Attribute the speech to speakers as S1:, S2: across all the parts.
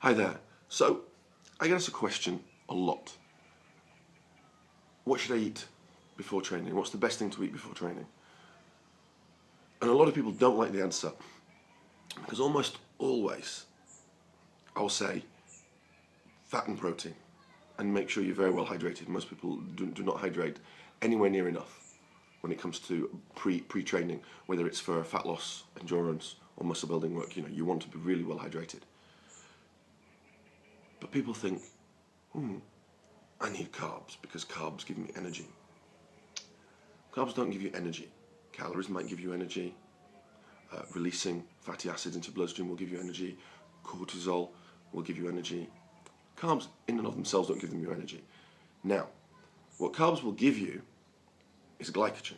S1: Hi there. So, I get asked a question a lot. What should I eat before training? What's the best thing to eat before training? And a lot of people don't like the answer because almost always I'll say fat and protein and make sure you're very well hydrated. Most people do not hydrate anywhere near enough when it comes to pre-training, whether it's for fat loss, endurance or muscle building work. You want to be really well hydrated. But people think, I need carbs because carbs give me energy. Carbs don't give you energy. Calories might give you energy. Releasing fatty acids into bloodstream will give you energy. Cortisol will give you energy. Carbs in and of themselves don't give them your energy. Now, what carbs will give you is glycogen.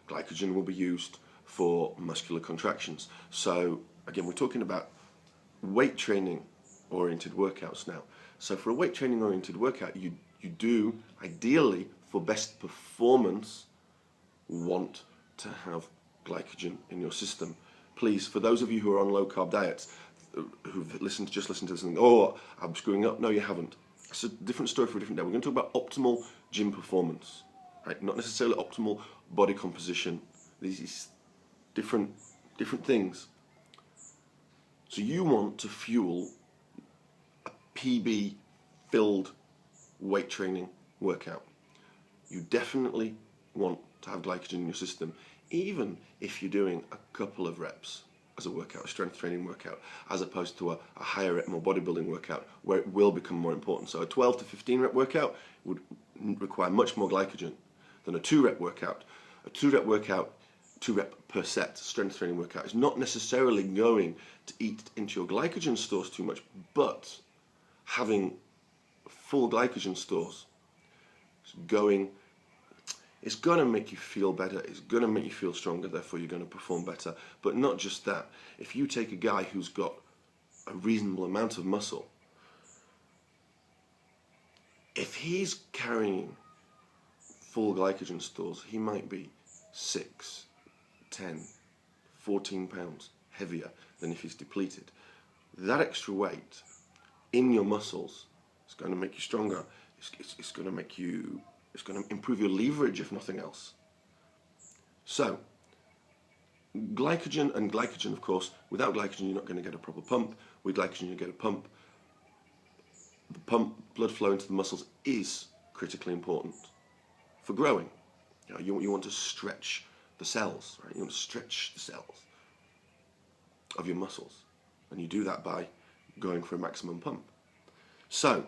S1: Glycogen will be used for muscular contractions. So again, we're talking about weight training oriented workouts now. So for a weight training oriented workout, you do ideally, for best performance, want to have glycogen in your system. Please, for those of you who are on low carb diets, who've just listened to this and think, oh, I'm screwing up. No, you haven't. It's a different story for a different day. We're going to talk about optimal gym performance, right? Not necessarily optimal body composition. These different things. So you want to fuel a PB filled weight training workout. You definitely want to have glycogen in your system, even if you're doing a couple of reps as a workout, a strength training workout, as opposed to a higher rep, more bodybuilding workout, where it will become more important. So a 12 to 15 rep workout would require much more glycogen than a 2 rep workout. A 2 rep workout, 2 rep per set strength training workout, is not necessarily going to eat into your glycogen stores too much, but having full glycogen stores it's going to make you feel better, it's going to make you feel stronger, therefore you're going to perform better. But not just that. If you take a guy who's got a reasonable amount of muscle, if he's carrying full glycogen stores, he might be 6, 10, 14 pounds heavier than if he's depleted. That extra weight in your muscles is going to make you stronger. It's going to improve your leverage, if nothing else. So, glycogen, of course, without glycogen you're not going to get a proper pump. With glycogen you get a pump. The blood flow into the muscles is critically important for growing. You want to stretch the cells, right? You want to stretch the cells of your muscles. And you do that by going for a maximum pump. So,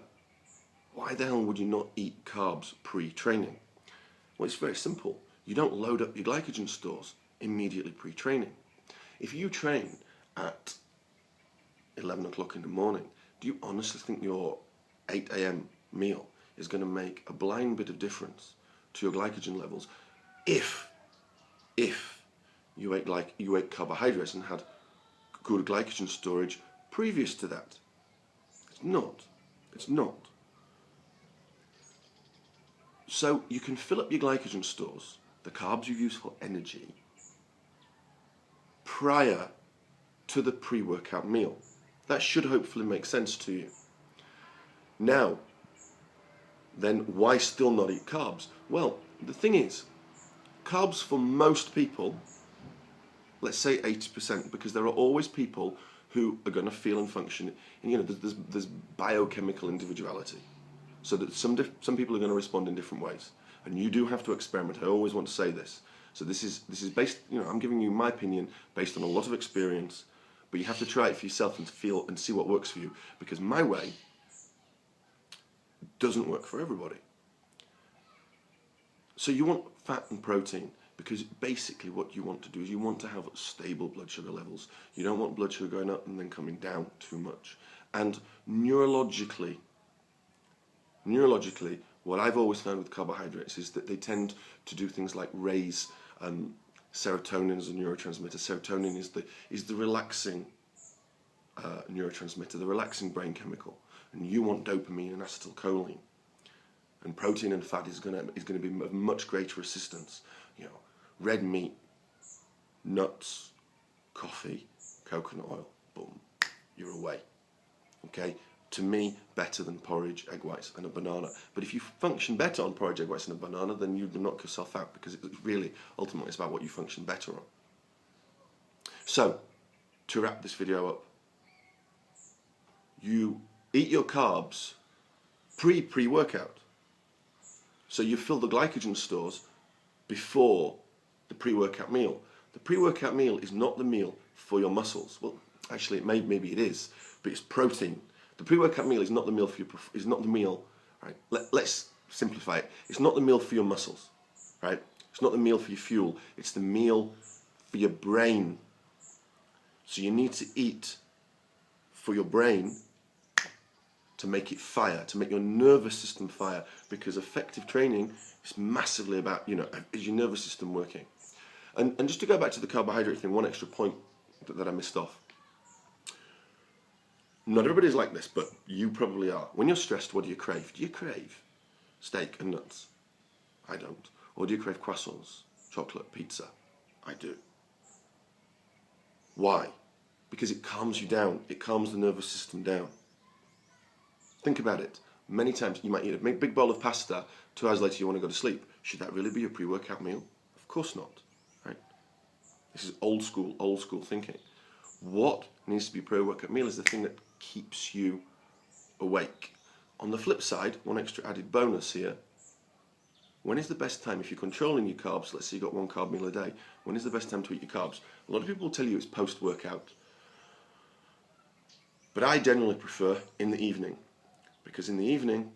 S1: why the hell would you not eat carbs pre-training? Well, it's very simple. You don't load up your glycogen stores immediately pre-training. If you train at 11 o'clock in the morning, do you honestly think your 8 a.m. meal is going to make a blind bit of difference to your glycogen levels if you ate carbohydrates and had good glycogen storage previous to that? It's not. It's not. So you can fill up your glycogen stores, the carbs you use for energy, prior to the pre-workout meal. That should hopefully make sense to you. Now, then why still not eat carbs? Well, the thing is, carbs for most people, let's say 80%, because there are always people who are going to feel and function, and there's biochemical individuality. So that some people are going to respond in different ways, and you do have to experiment. I always want to say this. So this is based. I'm giving you my opinion based on a lot of experience, but you have to try it for yourself and feel and see what works for you. Because my way doesn't work for everybody. So you want fat and protein because basically what you want to do is you want to have stable blood sugar levels. You don't want blood sugar going up and then coming down too much. And neurologically, what I've always found with carbohydrates is that they tend to do things like raise serotonin as a neurotransmitter. Serotonin is the relaxing neurotransmitter, the relaxing brain chemical, and you want dopamine and acetylcholine. And protein and fat is going to be of much greater assistance. Red meat, nuts, coffee, coconut oil, boom, you're away. Okay, to me, better than porridge, egg whites, and a banana. But if you function better on porridge, egg whites, and a banana, then you knock yourself out, because it's really, ultimately, it's about what you function better on. So, to wrap this video up, you eat your carbs pre-workout. So you fill the glycogen stores before the pre-workout meal. The pre-workout meal is not the meal for your muscles. Well, actually, maybe it is, but it's protein. The pre-workout meal is not the meal for your. Is not the meal. Right? Let's simplify it. It's not the meal for your muscles. Right? It's not the meal for your fuel. It's the meal for your brain. So you need to eat for your brain to make it fire, to make your nervous system fire, because effective training is massively about, is your nervous system working? And just to go back to the carbohydrate thing, one extra point that I missed off. Not everybody's like this, but you probably are. When you're stressed, what do you crave? Do you crave steak and nuts? I don't. Or do you crave croissants, chocolate, pizza? I do. Why? Because it calms you down. It calms the nervous system down. Think about it. Many times you might eat a big bowl of pasta, 2 hours later you want to go to sleep. Should that really be your pre-workout meal? Of course not. Right? This is old school thinking. What needs to be pre-workout meal is the thing that keeps you awake. On the flip side, one extra added bonus here. When is the best time, if you're controlling your carbs, let's say you've got 1 carb meal a day, when is the best time to eat your carbs? A lot of people will tell you it's post-workout. But I generally prefer in the evening. Because in the evening,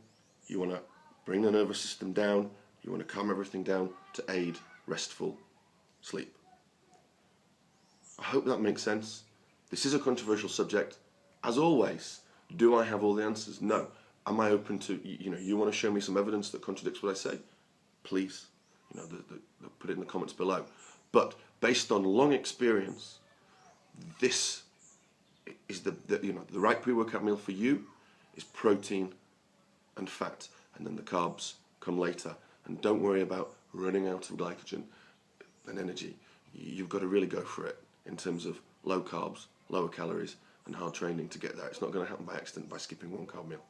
S1: you want to bring the nervous system down, you want to calm everything down to aid restful sleep. I hope that makes sense. This is a controversial subject. As always, do I have all the answers? No. Am I open to, you want to show me some evidence that contradicts what I say? Please, put it in the comments below. But based on long experience, this is the right pre-workout meal for you is protein and fat, and then the carbs come later. And don't worry about running out of glycogen and energy. You've got to really go for it in terms of low carbs, lower calories, and hard training to get there. It's not going to happen by accident by skipping 1 carb meal.